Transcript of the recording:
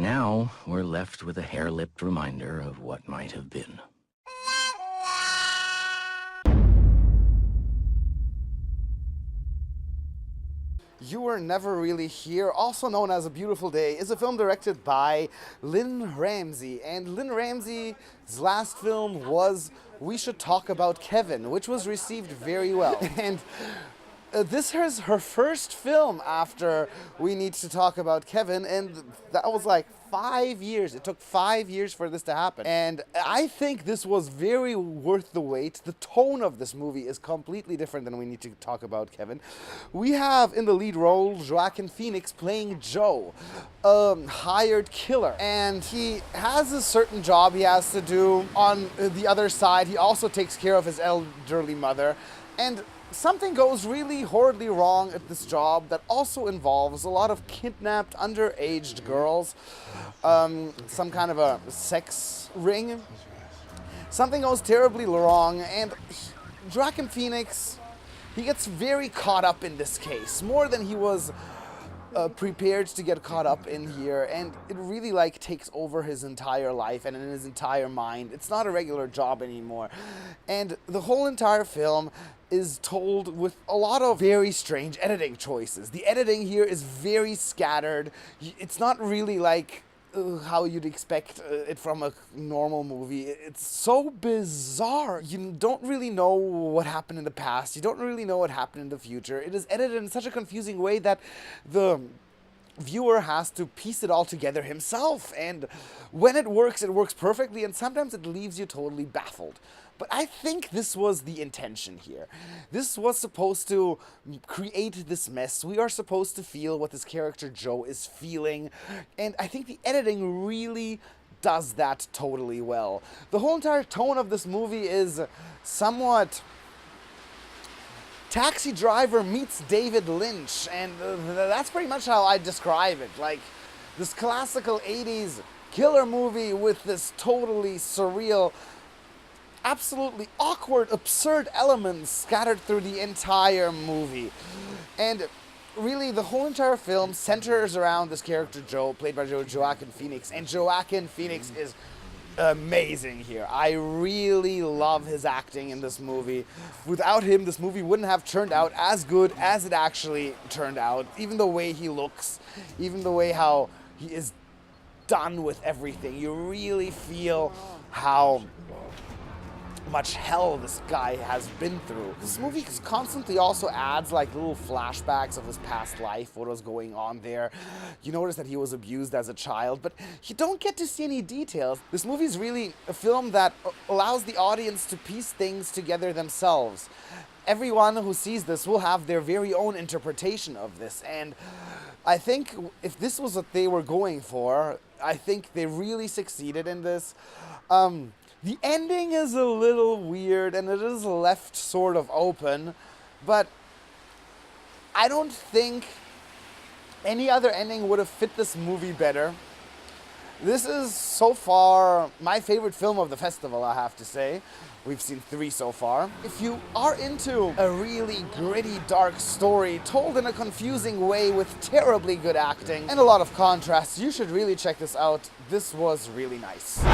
now, we're left with a hair-lipped reminder of what might have been. You Were Never Really Here, also known as A Beautiful Day, is a film directed by Lynn Ramsey. And Lynn Ramsey's last film was We Should Talk About Kevin, which was received very well. And this is her first film after We Need to Talk About Kevin, and that was like 5 years. It took 5 years for this to happen. And I think this was very worth the wait. The tone of this movie is completely different than We Need to Talk About Kevin. We have in the lead role Joaquin Phoenix playing Joe, a hired killer. And he has a certain job he has to do. On the other side, he also takes care of his elderly mother. And something goes really horribly wrong at this job that also involves a lot of kidnapped underage girls, some kind of a sex ring. Something goes terribly wrong, and Joaquin Phoenix, he gets very caught up in this case, more than he was prepared to get caught up in here, and it really like takes over his entire life and in his entire mind. It's not a regular job anymore, and the whole entire film is told with a lot of very strange editing choices. The editing here is very scattered. It's not really like how you'd expect it from a normal movie. It's so bizarre. You don't really know what happened in the past. You don't really know what happened in the future. It is edited in such a confusing way that the viewer has to piece it all together himself. And when it works perfectly, and sometimes it leaves you totally baffled. But I think this was the intention here. This was supposed to create this mess. We are supposed to feel what this character Joe is feeling. And I think the editing really does that totally well. The whole entire tone of this movie is somewhat Taxi Driver meets David Lynch. And that's pretty much how I describe it. Like this classical 80s killer movie with this totally surreal, absolutely awkward, absurd elements scattered through the entire movie. And really, the whole entire film centers around this character Joe, played by Joaquin Phoenix. And Joaquin Phoenix is amazing here. I really love his acting in this movie. Without him, this movie wouldn't have turned out as good as it actually turned out. Even the way he looks, even the way how he is done with everything. You really feel how much hell this guy has been through. This movie constantly also adds like little flashbacks of his past life, what was going on there. You notice that he was abused as a child, but you don't get to see any details. This movie is really a film that allows the audience to piece things together themselves. Everyone who sees this will have their very own interpretation of this, and I think if this was what they were going for, I think they really succeeded in this. The ending is a little weird, and it is left sort of open, but I don't think any other ending would have fit this movie better. This is, so far, my favorite film of the festival, I have to say. We've seen 3 so far. If you are into a really gritty, dark story told in a confusing way with terribly good acting and a lot of contrast, you should really check this out. This was really nice.